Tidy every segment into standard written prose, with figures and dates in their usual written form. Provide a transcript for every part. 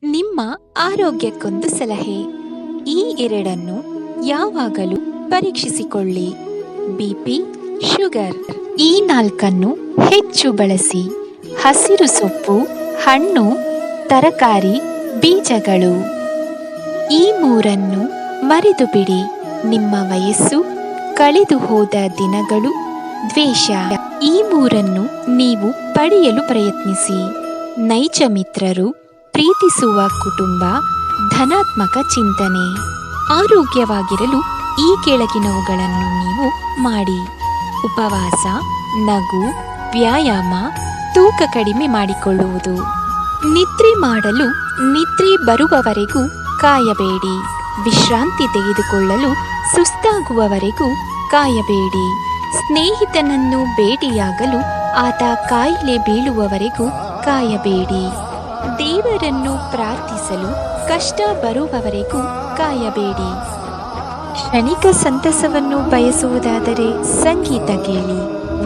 ನಿಮ್ಮ ಆರೋಗ್ಯಕ್ಕೊಂದು ಸಲಹೆ. ಈ ಎರಡನ್ನು ಯಾವಾಗಲೂ ಪರೀಕ್ಷಿಸಿಕೊಳ್ಳಿ. ಬಿಪಿ, ಶುಗರ್ ಈ ನಾಲ್ಕನ್ನು ಹೆಚ್ಚು ಬಳಸಿ. ಹಸಿರು ಸೊಪ್ಪು, ಹಣ್ಣು, ತರಕಾರಿ, ಬೀಜಗಳು ಈ ಮೂರನ್ನು ಮರೆತು ಬಿಡಿ. ನಿಮ್ಮ ವಯಸ್ಸು, ಕಳೆದು ಹೋದ ದಿನಗಳು, ದ್ವೇಷ ಈ ಮೂರನ್ನು ನೀವು ಪಡೆಯಲು ಪ್ರಯತ್ನಿಸಿ. ನೈಜ ಮಿತ್ರರು, ಪ್ರೀತಿಸುವ ಕುಟುಂಬ, ಧನಾತ್ಮಕ ಚಿಂತನೆ. ಆರೋಗ್ಯವಾಗಿರಲು ಈ ಕೆಳಗಿನವುಗಳನ್ನು ನೀವು ಮಾಡಿ: ಉಪವಾಸ, ನಗು, ವ್ಯಾಯಾಮ, ತೂಕ ಕಡಿಮೆ ಮಾಡಿಕೊಳ್ಳುವುದು. ನಿದ್ರೆ ಮಾಡಲು ನಿದ್ರೆ ಬರುವವರೆಗೂ ಕಾಯಬೇಡಿ. ವಿಶ್ರಾಂತಿ ತೆಗೆದುಕೊಳ್ಳಲು ಸುಸ್ತಾಗುವವರೆಗೂ ಕಾಯಬೇಡಿ. ಸ್ನೇಹಿತನನ್ನು ಭೇಟಿಯಾಗಲು ಆತ ಕಾಯಿಲೆ ಬೀಳುವವರೆಗೂ ಕಾಯಬೇಡಿ. ದೇವರನ್ನು ಪ್ರಾರ್ಥಿಸಲು ಕಷ್ಟ ಬರುವವರೆಗೂ ಕಾಯಬೇಡಿ. ಕ್ಷಣಿಕ ಸಂತಸವನ್ನು ಬಯಸುವುದಾದರೆ ಸಂಗೀತ ಕೇಳಿ.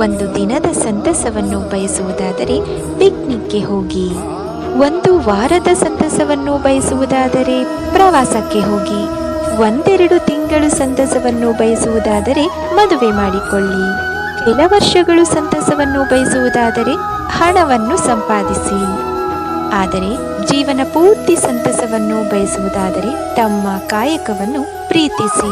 ಒಂದು ದಿನದ ಸಂತಸವನ್ನು ಬಯಸುವುದಾದರೆ ಪಿಕ್ನಿಕ್ಗೆ ಹೋಗಿ. ಒಂದು ವಾರದ ಸಂತಸವನ್ನು ಬಯಸುವುದಾದರೆ ಪ್ರವಾಸಕ್ಕೆ ಹೋಗಿ. 1-2 ತಿಂಗಳು ಸಂತಸವನ್ನು ಬಯಸುವುದಾದರೆ ಮದುವೆ ಮಾಡಿಕೊಳ್ಳಿ. ಕೆಲ ವರ್ಷಗಳು ಸಂತಸವನ್ನು ಬಯಸುವುದಾದರೆ ಹಣವನ್ನು ಸಂಪಾದಿಸಿ. ಆದರೆ ಜೀವನ ಪೂರ್ತಿ ಸಂತಸವನ್ನು ಬಯಸುವುದಾದರೆ ತಮ್ಮ ಕಾಯಕವನ್ನು ಪ್ರೀತಿಸಿ.